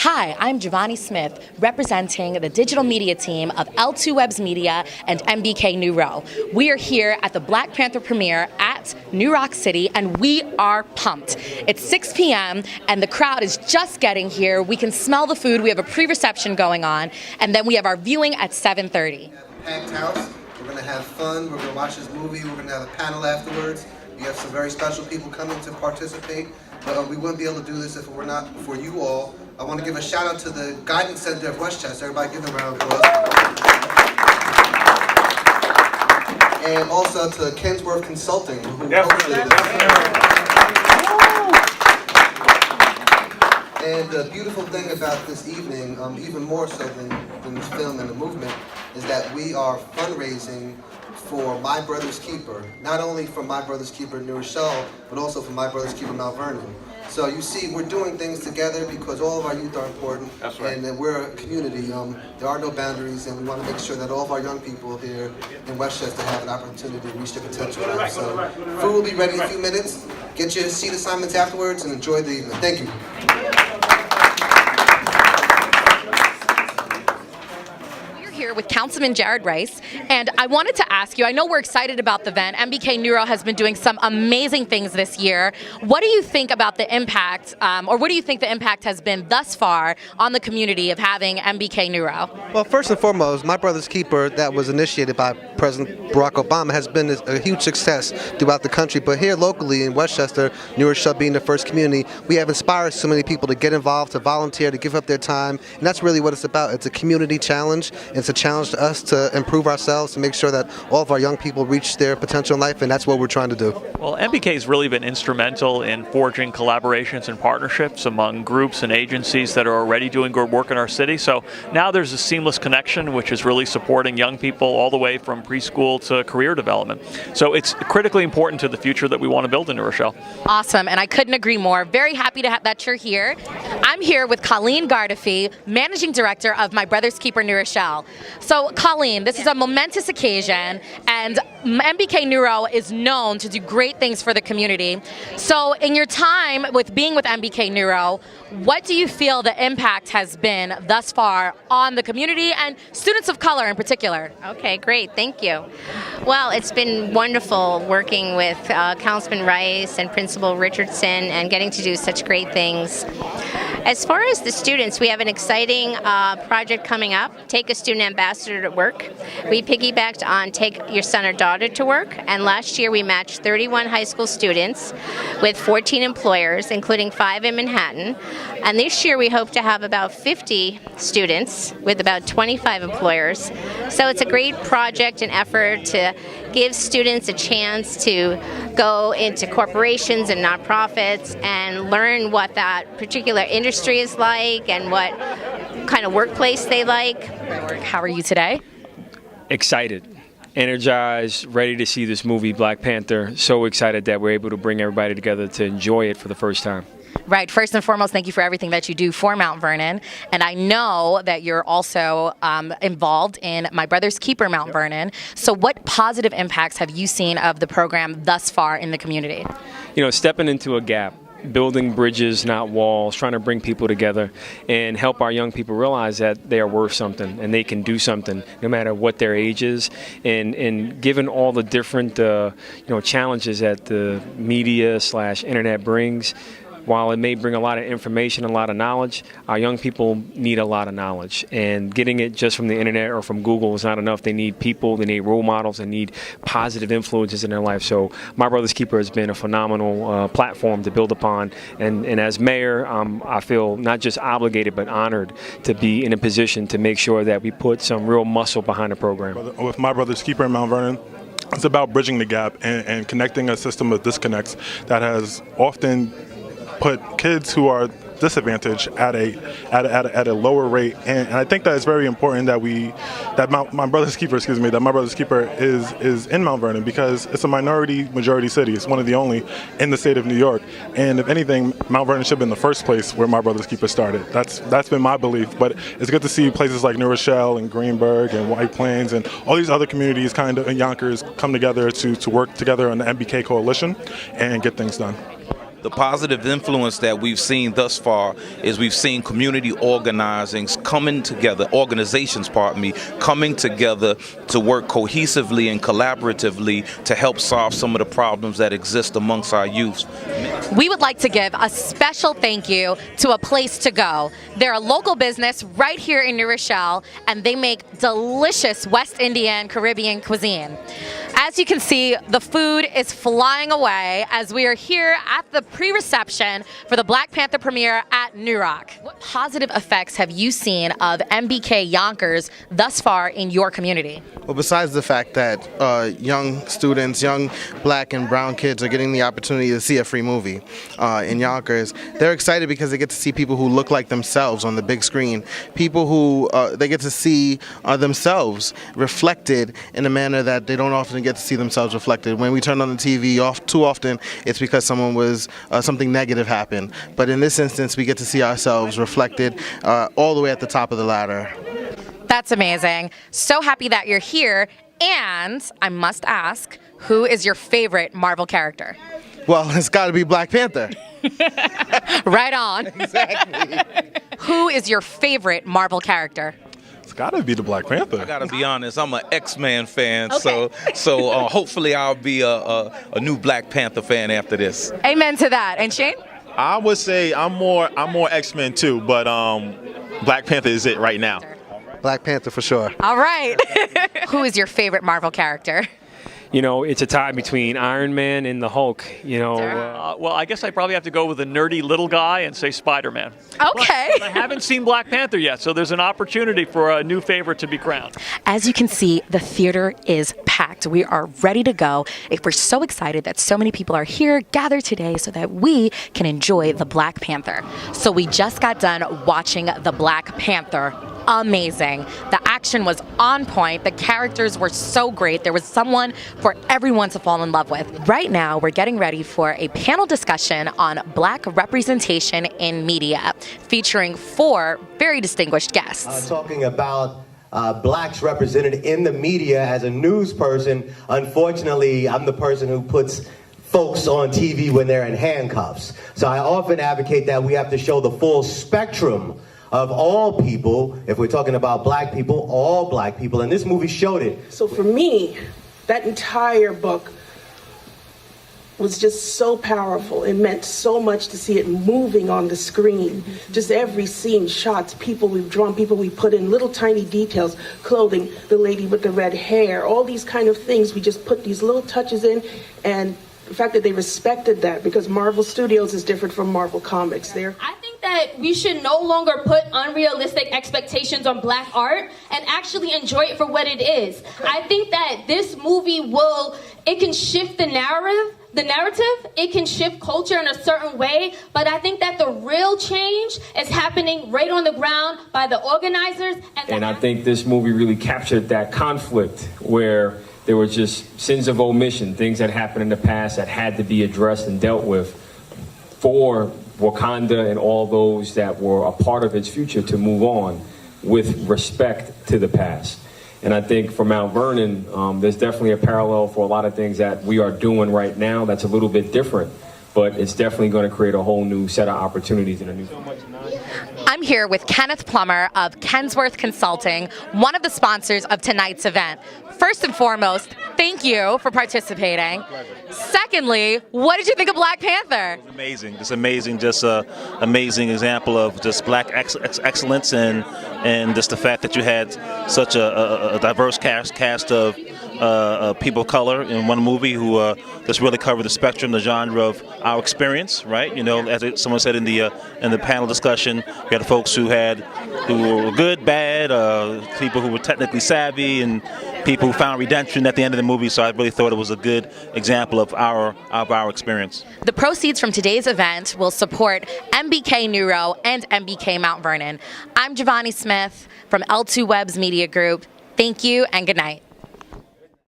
Hi, I'm Giovanni Smith, representing the digital media team of L2 Webs Media and MBK New Row. We are here at the Black Panther premiere at New Rock City, and we are pumped. It's 6 p.m., and the crowd is just getting here. We can smell the food. We have a pre-reception going on, and then we have our viewing at 7:30. Packed house. We're going to have fun. We're going to watch this movie. We're going to have a panel afterwards. We have some very special people coming to participate. But we wouldn't be able to do this if it were not for you all. I want to give a shout out to the Guidance Center of Westchester. Everybody give them a round of applause. And also to Kensworth Consulting, who hosted this. And the beautiful thing about this evening, even more so than this film and the movement, is that we are fundraising for My Brother's Keeper. Not only for My Brother's Keeper New Rochelle, but also for My Brother's Keeper Mount Vernon. So you see, we're doing things together because all of our youth are important. That's right. And we're a community. There are no boundaries, and we want to make sure that all of our young people here in Westchester have an opportunity to reach their potential. So food will be ready in a few minutes. Get your seat assignments afterwards and enjoy the evening. Thank you. Here with Councilman Jared Rice, and I wanted to ask you, I know we're excited about the event. MBK New Row has been doing some amazing things this year. What do you think about the impact, or what do you think the impact has been thus far on the community of having MBK New Row? Well, first and foremost, My Brother's Keeper, that was initiated by President Barack Obama, has been a huge success throughout the country. But here locally in Westchester, New Rochelle being the first community, we have inspired so many people to get involved, to volunteer, to give up their time, and that's really what it's about. It's a community challenge. It's a challenge to us to improve ourselves, to make sure that all of our young people reach their potential in life, and that's what we're trying to do. Well, MBK has really been instrumental in forging collaborations and partnerships among groups and agencies that are already doing good work in our city. So now there's a seamless connection, which is really supporting young people all the way from preschool to career development. So it's critically important to the future that we want to build in New Rochelle. Awesome, and I couldn't agree more. Very happy to have that you're here. I'm here with Colleen Gardefee, Managing Director of My Brother's Keeper New Rochelle. So, Colleen, this is a momentous occasion, and MBK New Row is known to do great things for the community. So, in your time with being with MBK New Row, what do you feel the impact has been thus far on the community and students of color in particular? Okay, great. Thank you. Well, it's been wonderful working with Councilman Rice and Principal Richardson and getting to do such great things. As far as the students, we have an exciting project coming up, Take a Student Ambassador to Work. We piggybacked on Take Your Son or Daughter to Work, and last year we matched 31 high school students with 14 employers, including 5 in Manhattan. And this year we hope to have about 50 students with about 25 employers. So it's a great project and effort to give students a chance to go into corporations and nonprofits and learn what that particular industry is like and what kind of workplace they like. How are you today? Excited, energized, ready to see this movie, Black Panther. So excited that we're able to bring everybody together to enjoy it for the first time. Right. First and foremost, thank you for everything that you do for Mount Vernon. And I know that you're also involved in My Brother's Keeper Mount Vernon. So what positive impacts have you seen of the program thus far in the community? You know, stepping into a gap, building bridges, not walls, trying to bring people together and help our young people realize that they are worth something and they can do something no matter what their age is. And given all the different challenges that the media/internet brings, while it may bring a lot of information, a lot of knowledge, our young people need a lot of knowledge. And getting it just from the internet or from Google is not enough. They need people, they need role models, they need positive influences in their life. So My Brother's Keeper has been a phenomenal platform to build upon. And as mayor, I feel not just obligated but honored to be in a position to make sure that we put some real muscle behind the program. With My Brother's Keeper in Mount Vernon, it's about bridging the gap and connecting a system of disconnects that has often put kids who are disadvantaged at a lower rate, and I think that it's very important that My Brother's Keeper is in Mount Vernon because it's a majority city. It's one of the only in the state of New York, and if anything, Mount Vernon should have been the first place where My Brother's Keeper started. That's been my belief, but it's good to see places like New Rochelle and Greenburgh and White Plains and all these other communities in Yonkers come together to work together on the MBK coalition and get things done. The positive influence that we've seen thus far is we've seen community organizations coming together to work cohesively and collaboratively to help solve some of the problems that exist amongst our youth. We would like to give a special thank you to A Place to Go. They're a local business right here in New Rochelle, and they make delicious West Indian Caribbean cuisine. As you can see, the food is flying away as we are here at the pre-reception for the Black Panther premiere at New Rock. What positive effects have you seen of MBK Yonkers thus far in your community? Well, besides the fact that young students, young black and brown kids are getting the opportunity to see a free movie in Yonkers, they're excited because they get to see people who look like themselves on the big screen, people who they get to see themselves reflected in a manner that they don't often get to see themselves reflected. When we turn on the TV too often, it's because something negative happened. But in this instance, we get to see ourselves reflected all the way at the top of the ladder. That's amazing. So happy that you're here. And I must ask, who is your favorite Marvel character? Well, it's got to be Black Panther. Right on. Exactly. Who is your favorite Marvel character? It's got to be the Black Panther. I gotta be honest, I'm an X-Men fan, Okay. so hopefully I'll be a new Black Panther fan after this. Amen to that. And Shane? I would say I'm more X-Men too, but Black Panther is it right now. Black Panther for sure. All right. Who is your favorite Marvel character? You know, it's a tie between Iron Man and the Hulk. You know, Well, I guess I probably have to go with a nerdy little guy and say Spider-Man. Okay. But I haven't seen Black Panther yet, so there's an opportunity for a new favorite to be crowned. As you can see, the theater is packed. We are ready to go. We're so excited that so many people are here, gathered today, so that we can enjoy the Black Panther. So we just got done watching the Black Panther. Amazing. The action was on point. The characters were so great. There was someone for everyone to fall in love with. Right now, we're getting ready for a panel discussion on Black representation in media, featuring 4 very distinguished guests. Talking about blacks represented in the media as a news person. Unfortunately, I'm the person who puts folks on TV when they're in handcuffs. So I often advocate that we have to show the full spectrum of all people. If we're talking about black people, all black people, and this movie showed it. So for me, that entire book was just so powerful. It meant so much to see it moving on the screen. Just every scene, shots, people we've drawn, people we put in, little tiny details, clothing, the lady with the red hair, all these kind of things. We just put these little touches in, and the fact that they respected that, because Marvel Studios is different from Marvel Comics. I think that we should no longer put unrealistic expectations on black art and actually enjoy it for what it is. I think that this movie it can shift the narrative, it can shift culture in a certain way, but I think that the real change is happening right on the ground by the organizers. And I think this movie really captured that conflict where there were just sins of omission, things that happened in the past that had to be addressed and dealt with for Wakanda and all those that were a part of its future to move on with respect to the past. And I think for Mount Vernon, there's definitely a parallel for a lot of things that we are doing right now that's a little bit different, but it's definitely going to create a whole new set of opportunities in a new. I'm here with Kenneth Plummer of Kensworth Consulting, one of the sponsors of tonight's event. First and foremost, thank you for participating. Secondly, what did you think of Black Panther? It was amazing, just amazing, just an amazing example of just black excellence and just the fact that you had such a diverse cast of people of color in one movie who just really covered the spectrum, the genre of our experience, right? You know, as someone said in the panel discussion, we had folks who were good, bad, people who were technically savvy, and people who found redemption at the end of the movie. So I really thought it was a good example of our experience. The proceeds from today's event will support MBK Neuro and MBK Mount Vernon. I'm Giovanni Smith from L2 Webs Media Group. Thank you and good night.